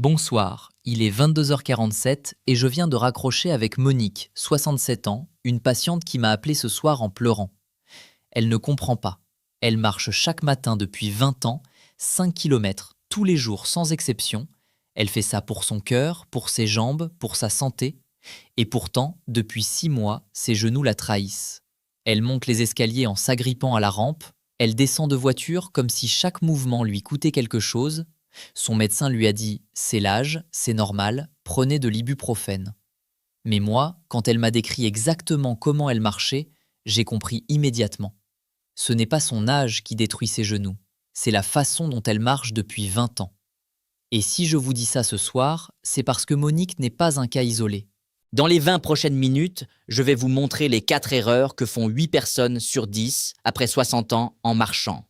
Bonsoir, il est 22h47 et je viens de raccrocher avec Monique, 67 ans, une patiente qui m'a appelé ce soir en pleurant. Elle ne comprend pas. Elle marche chaque matin depuis 20 ans, 5 km tous les jours sans exception. Elle fait ça pour son cœur, pour ses jambes, pour sa santé. Et pourtant, depuis 6 mois, ses genoux la trahissent. Elle monte les escaliers en s'agrippant à la rampe. Elle descend de voiture comme si chaque mouvement lui coûtait quelque chose. Son médecin lui a dit « c'est l'âge, c'est normal, prenez de l'ibuprofène ». Mais moi, quand elle m'a décrit exactement comment elle marchait, j'ai compris immédiatement. Ce n'est pas son âge qui détruit ses genoux, c'est la façon dont elle marche depuis 20 ans. Et si je vous dis ça ce soir, c'est parce que Monique n'est pas un cas isolé. Dans les 20 prochaines minutes, je vais vous montrer les 4 erreurs que font 8 personnes sur 10 après 60 ans en marchant.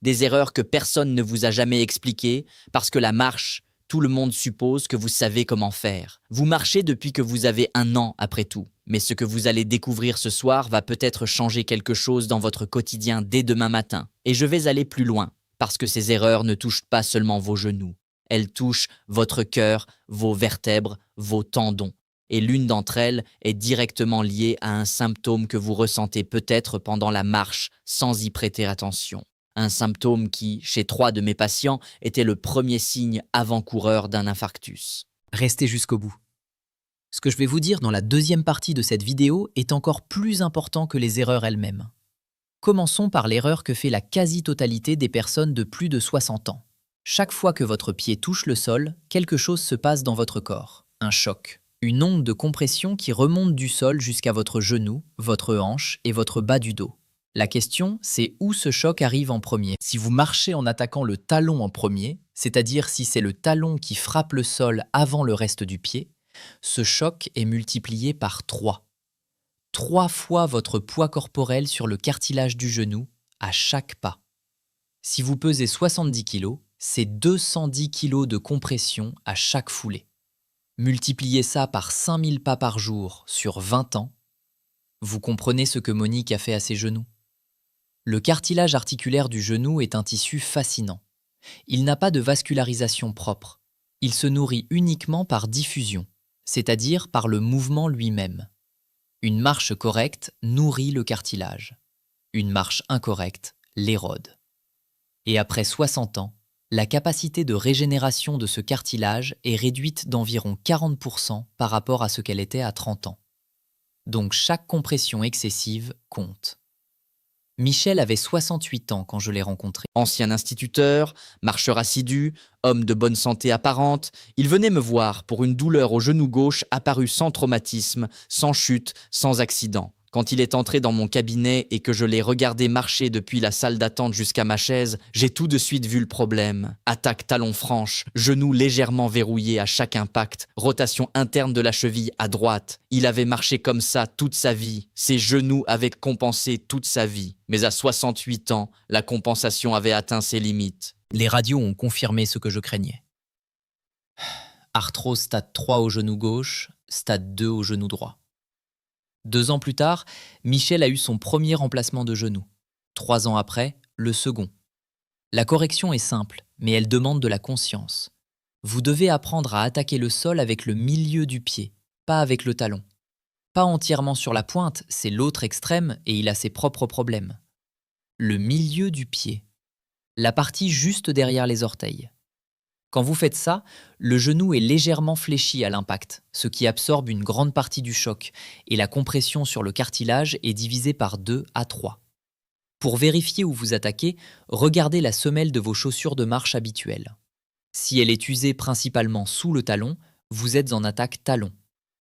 Des erreurs que personne ne vous a jamais expliquées parce que la marche, tout le monde suppose que vous savez comment faire. Vous marchez depuis que vous avez 1 an après tout. Mais ce que vous allez découvrir ce soir va peut-être changer quelque chose dans votre quotidien dès demain matin. Et je vais aller plus loin parce que ces erreurs ne touchent pas seulement vos genoux. Elles touchent votre cœur, vos vertèbres, vos tendons. Et l'une d'entre elles est directement liée à un symptôme que vous ressentez peut-être pendant la marche sans y prêter attention. Un symptôme qui, chez 3 de mes patients, était le premier signe avant-coureur d'un infarctus. Restez jusqu'au bout. Ce que je vais vous dire dans la deuxième partie de cette vidéo est encore plus important que les erreurs elles-mêmes. Commençons par l'erreur que fait la quasi-totalité des personnes de plus de 60 ans. Chaque fois que votre pied touche le sol, quelque chose se passe dans votre corps. Un choc. Une onde de compression qui remonte du sol jusqu'à votre genou, votre hanche et votre bas du dos. La question, c'est où ce choc arrive en premier. Si vous marchez en attaquant le talon en premier, c'est-à-dire si c'est le talon qui frappe le sol avant le reste du pied, ce choc est multiplié par 3. 3 fois votre poids corporel sur le cartilage du genou à chaque pas. Si vous pesez 70 kg, c'est 210 kg de compression à chaque foulée. Multipliez ça par 5000 pas par jour sur 20 ans, vous comprenez ce que Monique a fait à ses genoux. Le cartilage articulaire du genou est un tissu fascinant. Il n'a pas de vascularisation propre. Il se nourrit uniquement par diffusion, c'est-à-dire par le mouvement lui-même. Une marche correcte nourrit le cartilage. Une marche incorrecte l'érode. Et après 60 ans, la capacité de régénération de ce cartilage est réduite d'environ 40% par rapport à ce qu'elle était à 30 ans. Donc chaque compression excessive compte. Michel avait 68 ans quand je l'ai rencontré. Ancien instituteur, marcheur assidu, homme de bonne santé apparente, il venait me voir pour une douleur au genou gauche apparue sans traumatisme, sans chute, sans accident. Quand il est entré dans mon cabinet et que je l'ai regardé marcher depuis la salle d'attente jusqu'à ma chaise, j'ai tout de suite vu le problème. Attaque talon franche, genou légèrement verrouillé à chaque impact, rotation interne de la cheville à droite. Il avait marché comme ça toute sa vie. Ses genoux avaient compensé toute sa vie. Mais à 68 ans, la compensation avait atteint ses limites. Les radios ont confirmé ce que je craignais. Arthrose stade 3 au genou gauche, stade 2 au genou droit. 2 ans plus tard, Michel a eu son premier remplacement de genou. 3 ans après, le second. La correction est simple, mais elle demande de la conscience. Vous devez apprendre à attaquer le sol avec le milieu du pied, pas avec le talon. Pas entièrement sur la pointe, c'est l'autre extrême et il a ses propres problèmes. Le milieu du pied. La partie juste derrière les orteils. Quand vous faites ça, le genou est légèrement fléchi à l'impact, ce qui absorbe une grande partie du choc, et la compression sur le cartilage est divisée par 2 à 3. Pour vérifier où vous attaquez, regardez la semelle de vos chaussures de marche habituelles. Si elle est usée principalement sous le talon, vous êtes en attaque talon.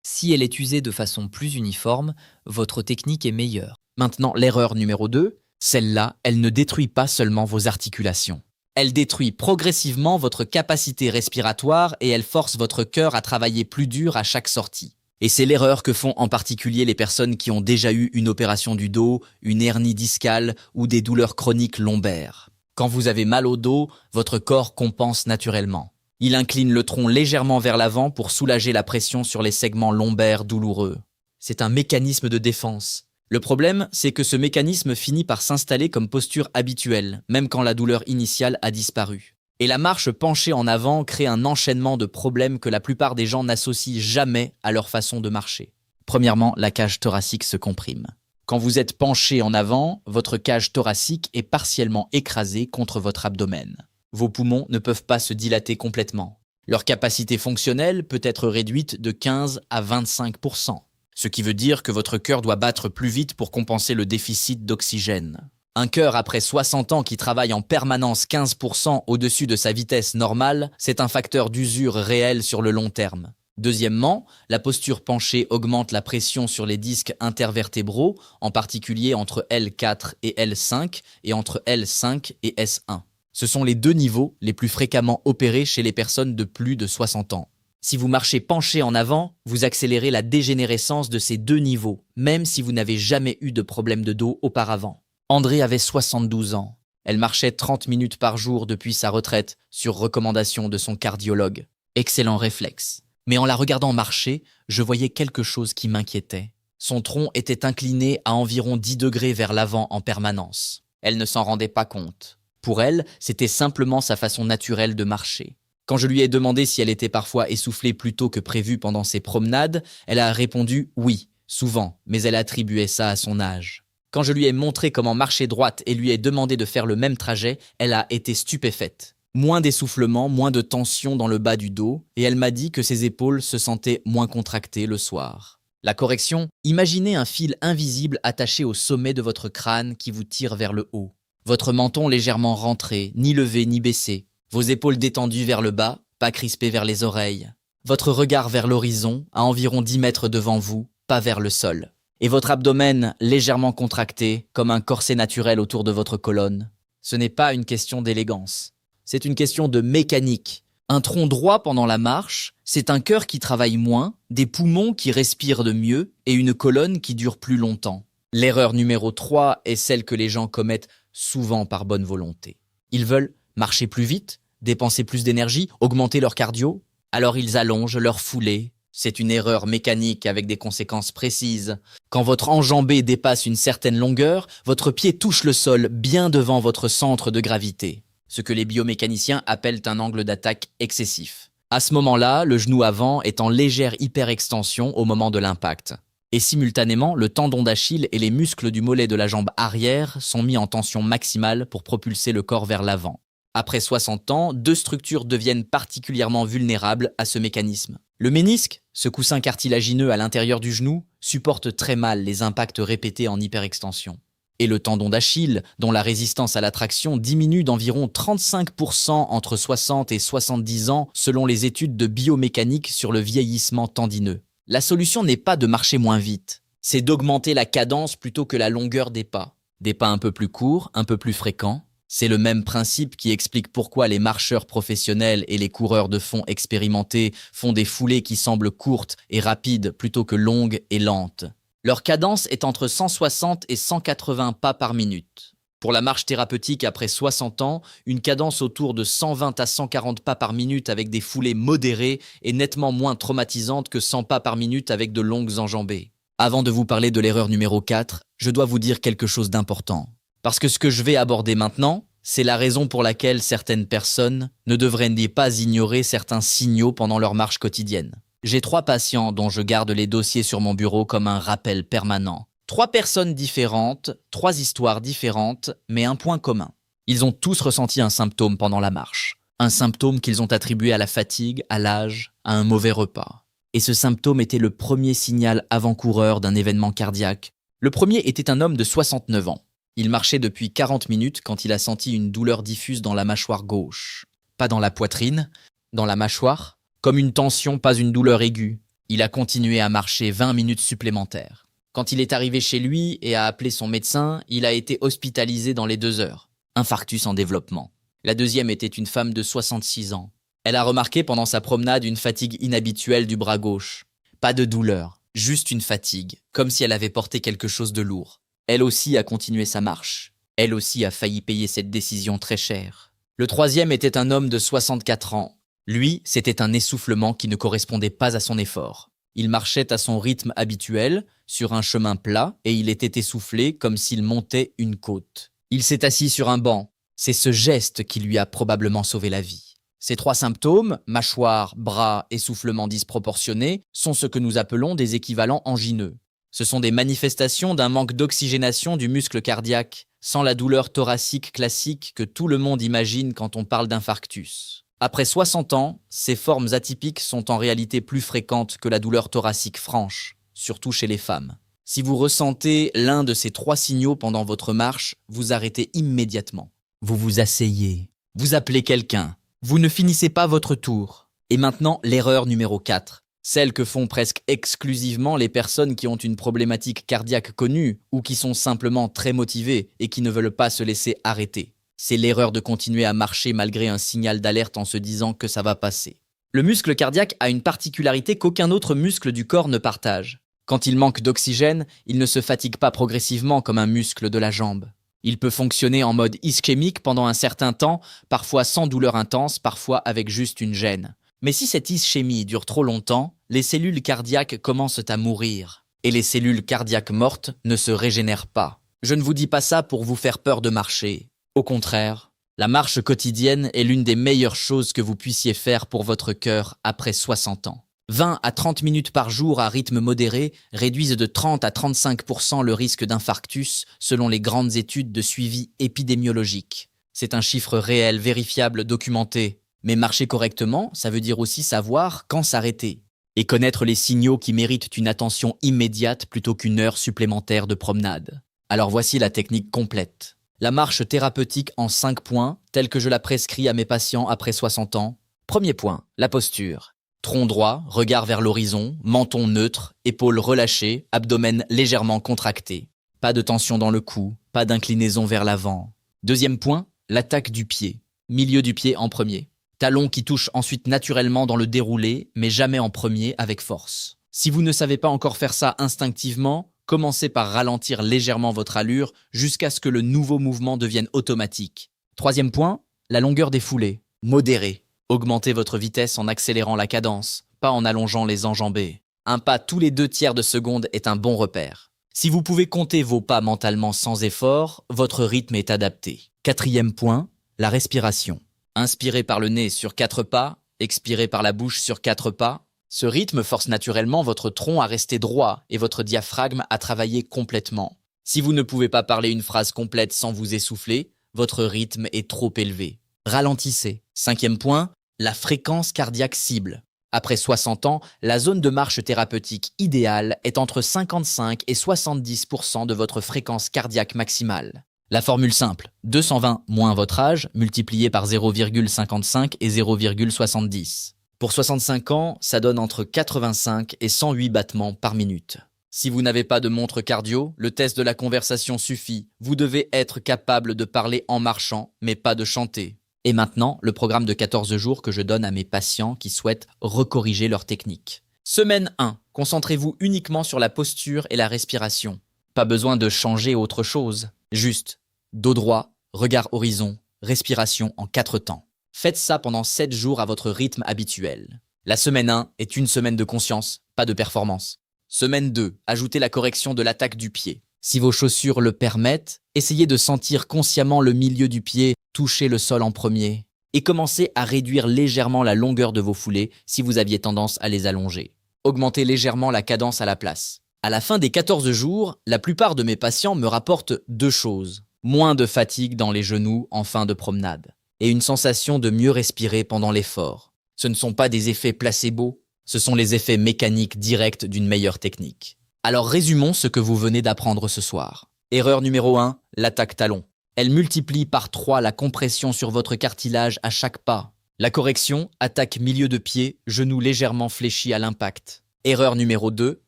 Si elle est usée de façon plus uniforme, votre technique est meilleure. Maintenant, l'erreur numéro 2, celle-là, elle ne détruit pas seulement vos articulations. Elle détruit progressivement votre capacité respiratoire et elle force votre cœur à travailler plus dur à chaque sortie. Et c'est l'erreur que font en particulier les personnes qui ont déjà eu une opération du dos, une hernie discale ou des douleurs chroniques lombaires. Quand vous avez mal au dos, votre corps compense naturellement. Il incline le tronc légèrement vers l'avant pour soulager la pression sur les segments lombaires douloureux. C'est un mécanisme de défense. Le problème, c'est que ce mécanisme finit par s'installer comme posture habituelle, même quand la douleur initiale a disparu. Et la marche penchée en avant crée un enchaînement de problèmes que la plupart des gens n'associent jamais à leur façon de marcher. Premièrement, la cage thoracique se comprime. Quand vous êtes penché en avant, votre cage thoracique est partiellement écrasée contre votre abdomen. Vos poumons ne peuvent pas se dilater complètement. Leur capacité fonctionnelle peut être réduite de 15 à 25%, ce qui veut dire que votre cœur doit battre plus vite pour compenser le déficit d'oxygène. Un cœur après 60 ans qui travaille en permanence 15% au-dessus de sa vitesse normale, c'est un facteur d'usure réel sur le long terme. Deuxièmement, la posture penchée augmente la pression sur les disques intervertébraux, en particulier entre L4 et L5 et entre L5 et S1. Ce sont les deux niveaux les plus fréquemment opérés chez les personnes de plus de 60 ans. Si vous marchez penché en avant, vous accélérez la dégénérescence de ces deux niveaux, même si vous n'avez jamais eu de problème de dos auparavant. André avait 72 ans. Elle marchait 30 minutes par jour depuis sa retraite, sur recommandation de son cardiologue. Excellent réflexe. Mais en la regardant marcher, je voyais quelque chose qui m'inquiétait. Son tronc était incliné à environ 10 degrés vers l'avant en permanence. Elle ne s'en rendait pas compte. Pour elle, c'était simplement sa façon naturelle de marcher. Quand je lui ai demandé si elle était parfois essoufflée plus tôt que prévu pendant ses promenades, elle a répondu oui, souvent, mais elle attribuait ça à son âge. Quand je lui ai montré comment marcher droite et lui ai demandé de faire le même trajet, elle a été stupéfaite. Moins d'essoufflement, moins de tension dans le bas du dos, et elle m'a dit que ses épaules se sentaient moins contractées le soir. La correction, imaginez un fil invisible attaché au sommet de votre crâne qui vous tire vers le haut. Votre menton légèrement rentré, ni levé ni baissé. Vos épaules détendues vers le bas, pas crispées vers les oreilles. Votre regard vers l'horizon, à environ 10 mètres devant vous, pas vers le sol. Et votre abdomen légèrement contracté, comme un corset naturel autour de votre colonne. Ce n'est pas une question d'élégance. C'est une question de mécanique. Un tronc droit pendant la marche, c'est un cœur qui travaille moins, des poumons qui respirent de mieux et une colonne qui dure plus longtemps. L'erreur numéro 3 est celle que les gens commettent souvent par bonne volonté. Ils veulent marcher plus vite, dépenser plus d'énergie, augmenter leur cardio, alors ils allongent leur foulée. C'est une erreur mécanique avec des conséquences précises. Quand votre enjambé dépasse une certaine longueur, votre pied touche le sol bien devant votre centre de gravité. Ce que les biomécaniciens appellent un angle d'attaque excessif. À ce moment-là, le genou avant est en légère hyperextension au moment de l'impact. Et simultanément, le tendon d'Achille et les muscles du mollet de la jambe arrière sont mis en tension maximale pour propulser le corps vers l'avant. Après 60 ans, deux structures deviennent particulièrement vulnérables à ce mécanisme. Le ménisque, ce coussin cartilagineux à l'intérieur du genou, supporte très mal les impacts répétés en hyperextension. Et le tendon d'Achille, dont la résistance à la traction diminue d'environ 35% entre 60 et 70 ans selon les études de biomécanique sur le vieillissement tendineux. La solution n'est pas de marcher moins vite, c'est d'augmenter la cadence plutôt que la longueur des pas. Des pas un peu plus courts, un peu plus fréquents. C'est le même principe qui explique pourquoi les marcheurs professionnels et les coureurs de fond expérimentés font des foulées qui semblent courtes et rapides plutôt que longues et lentes. Leur cadence est entre 160 et 180 pas par minute. Pour la marche thérapeutique après 60 ans, une cadence autour de 120 à 140 pas par minute avec des foulées modérées est nettement moins traumatisante que 100 pas par minute avec de longues enjambées. Avant de vous parler de l'erreur numéro 4, je dois vous dire quelque chose d'important. Parce que ce que je vais aborder maintenant, c'est la raison pour laquelle certaines personnes ne devraient pas ignorer certains signaux pendant leur marche quotidienne. J'ai 3 patients dont je garde les dossiers sur mon bureau comme un rappel permanent. 3 personnes différentes, 3 histoires différentes, mais un point commun. Ils ont tous ressenti un symptôme pendant la marche. Un symptôme qu'ils ont attribué à la fatigue, à l'âge, à un mauvais repas. Et ce symptôme était le premier signal avant-coureur d'un événement cardiaque. Le premier était un homme de 69 ans. Il marchait depuis 40 minutes quand il a senti une douleur diffuse dans la mâchoire gauche. Pas dans la poitrine, dans la mâchoire. Comme une tension, pas une douleur aiguë. Il a continué à marcher 20 minutes supplémentaires. Quand il est arrivé chez lui et a appelé son médecin, il a été hospitalisé dans les 2 heures. Infarctus en développement. La deuxième était une femme de 66 ans. Elle a remarqué pendant sa promenade une fatigue inhabituelle du bras gauche. Pas de douleur, juste une fatigue, comme si elle avait porté quelque chose de lourd. Elle aussi a continué sa marche. Elle aussi a failli payer cette décision très chère. Le troisième était un homme de 64 ans. Lui, c'était un essoufflement qui ne correspondait pas à son effort. Il marchait à son rythme habituel, sur un chemin plat, et il était essoufflé comme s'il montait une côte. Il s'est assis sur un banc. C'est ce geste qui lui a probablement sauvé la vie. Ces 3 symptômes, mâchoire, bras, essoufflement disproportionné, sont ce que nous appelons des équivalents angineux. Ce sont des manifestations d'un manque d'oxygénation du muscle cardiaque, sans la douleur thoracique classique que tout le monde imagine quand on parle d'infarctus. Après 60 ans, ces formes atypiques sont en réalité plus fréquentes que la douleur thoracique franche, surtout chez les femmes. Si vous ressentez l'un de ces 3 signaux pendant votre marche, vous arrêtez immédiatement. Vous vous asseyez, vous appelez quelqu'un, vous ne finissez pas votre tour. Et maintenant, l'erreur numéro 4, celle que font presque exclusivement les personnes qui ont une problématique cardiaque connue ou qui sont simplement très motivées et qui ne veulent pas se laisser arrêter. C'est l'erreur de continuer à marcher malgré un signal d'alerte en se disant que ça va passer. Le muscle cardiaque a une particularité qu'aucun autre muscle du corps ne partage. Quand il manque d'oxygène, il ne se fatigue pas progressivement comme un muscle de la jambe. Il peut fonctionner en mode ischémique pendant un certain temps, parfois sans douleur intense, parfois avec juste une gêne. Mais si cette ischémie dure trop longtemps, les cellules cardiaques commencent à mourir. Et les cellules cardiaques mortes ne se régénèrent pas. Je ne vous dis pas ça pour vous faire peur de marcher. Au contraire, la marche quotidienne est l'une des meilleures choses que vous puissiez faire pour votre cœur après 60 ans. 20 à 30 minutes par jour à rythme modéré réduisent de 30 à 35% le risque d'infarctus selon les grandes études de suivi épidémiologique. C'est un chiffre réel, vérifiable, documenté. Mais marcher correctement, ça veut dire aussi savoir quand s'arrêter. Et connaître les signaux qui méritent une attention immédiate plutôt qu'une heure supplémentaire de promenade. Alors voici la technique complète. La marche thérapeutique en 5 points, telle que je la prescris à mes patients après 60 ans. Premier point, la posture. Tronc droit, regard vers l'horizon, menton neutre, épaules relâchées, abdomen légèrement contracté. Pas de tension dans le cou, pas d'inclinaison vers l'avant. Deuxième point, l'attaque du pied. Milieu du pied en premier. Talon qui touche ensuite naturellement dans le déroulé, mais jamais en premier avec force. Si vous ne savez pas encore faire ça instinctivement, commencez par ralentir légèrement votre allure jusqu'à ce que le nouveau mouvement devienne automatique. Troisième point, la longueur des foulées. Modérée. Augmentez votre vitesse en accélérant la cadence, pas en allongeant les enjambées. Un pas tous les 2 tiers de seconde est un bon repère. Si vous pouvez compter vos pas mentalement sans effort, votre rythme est adapté. Quatrième point, la respiration. Inspirez par le nez sur 4 pas, expirez par la bouche sur 4 pas. Ce rythme force naturellement votre tronc à rester droit et votre diaphragme à travailler complètement. Si vous ne pouvez pas parler une phrase complète sans vous essouffler, votre rythme est trop élevé. Ralentissez. Cinquième point, la fréquence cardiaque cible. Après 60 ans, la zone de marche thérapeutique idéale est entre 55 et 70% de votre fréquence cardiaque maximale. La formule simple, 220 moins votre âge, multiplié par 0,55 et 0,70. Pour 65 ans, ça donne entre 85 et 108 battements par minute. Si vous n'avez pas de montre cardio, le test de la conversation suffit. Vous devez être capable de parler en marchant, mais pas de chanter. Et maintenant, le programme de 14 jours que je donne à mes patients qui souhaitent recorriger leur technique. Semaine 1. Concentrez-vous uniquement sur la posture et la respiration. Pas besoin de changer autre chose. Juste, dos droit, regard horizon, respiration en 4 temps. Faites ça pendant 7 jours à votre rythme habituel. La semaine 1 est une semaine de conscience, pas de performance. Semaine 2. Ajoutez la correction de l'attaque du pied. Si vos chaussures le permettent, essayez de sentir consciemment le milieu du pied toucher le sol en premier et commencez à réduire légèrement la longueur de vos foulées si vous aviez tendance à les allonger. Augmentez légèrement la cadence à la place. À la fin des 14 jours, la plupart de mes patients me rapportent 2 choses. Moins de fatigue dans les genoux en fin de promenade et une sensation de mieux respirer pendant l'effort. Ce ne sont pas des effets placebo, ce sont les effets mécaniques directs d'une meilleure technique. Alors résumons ce que vous venez d'apprendre ce soir. Erreur numéro 1, l'attaque talon. Elle multiplie par 3 la compression sur votre cartilage à chaque pas. La correction, attaque milieu de pied, genou légèrement fléchi à l'impact. Erreur numéro 2,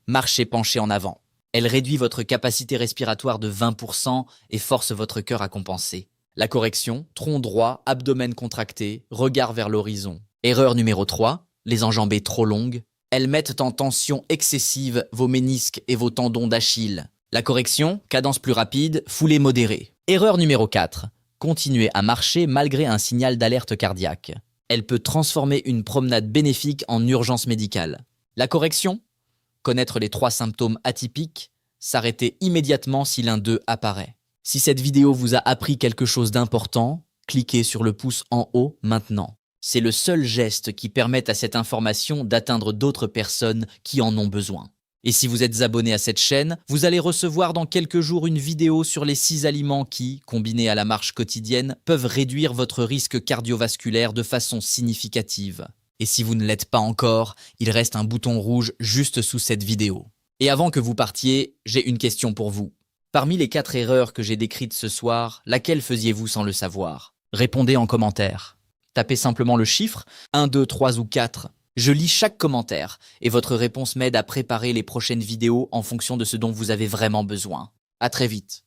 marcher penché en avant. Elle réduit votre capacité respiratoire de 20% et force votre cœur à compenser. La correction, tronc droit, abdomen contracté, regard vers l'horizon. Erreur numéro 3, les enjambées trop longues. Elles mettent en tension excessive vos ménisques et vos tendons d'Achille. La correction, cadence plus rapide, foulée modérée. Erreur numéro 4, continuez à marcher malgré un signal d'alerte cardiaque. Elle peut transformer une promenade bénéfique en urgence médicale. La correction, connaître les 3 symptômes atypiques, s'arrêter immédiatement si l'un d'eux apparaît. Si cette vidéo vous a appris quelque chose d'important, cliquez sur le pouce en haut maintenant. C'est le seul geste qui permet à cette information d'atteindre d'autres personnes qui en ont besoin. Et si vous êtes abonné à cette chaîne, vous allez recevoir dans quelques jours une vidéo sur les 6 aliments qui, combinés à la marche quotidienne, peuvent réduire votre risque cardiovasculaire de façon significative. Et si vous ne l'êtes pas encore, il reste un bouton rouge juste sous cette vidéo. Et avant que vous partiez, j'ai une question pour vous. Parmi les 4 erreurs que j'ai décrites ce soir, laquelle faisiez-vous sans le savoir? Répondez en commentaire. Tapez simplement le chiffre 1, 2, 3 ou 4. Je lis chaque commentaire et votre réponse m'aide à préparer les prochaines vidéos en fonction de ce dont vous avez vraiment besoin. À très vite.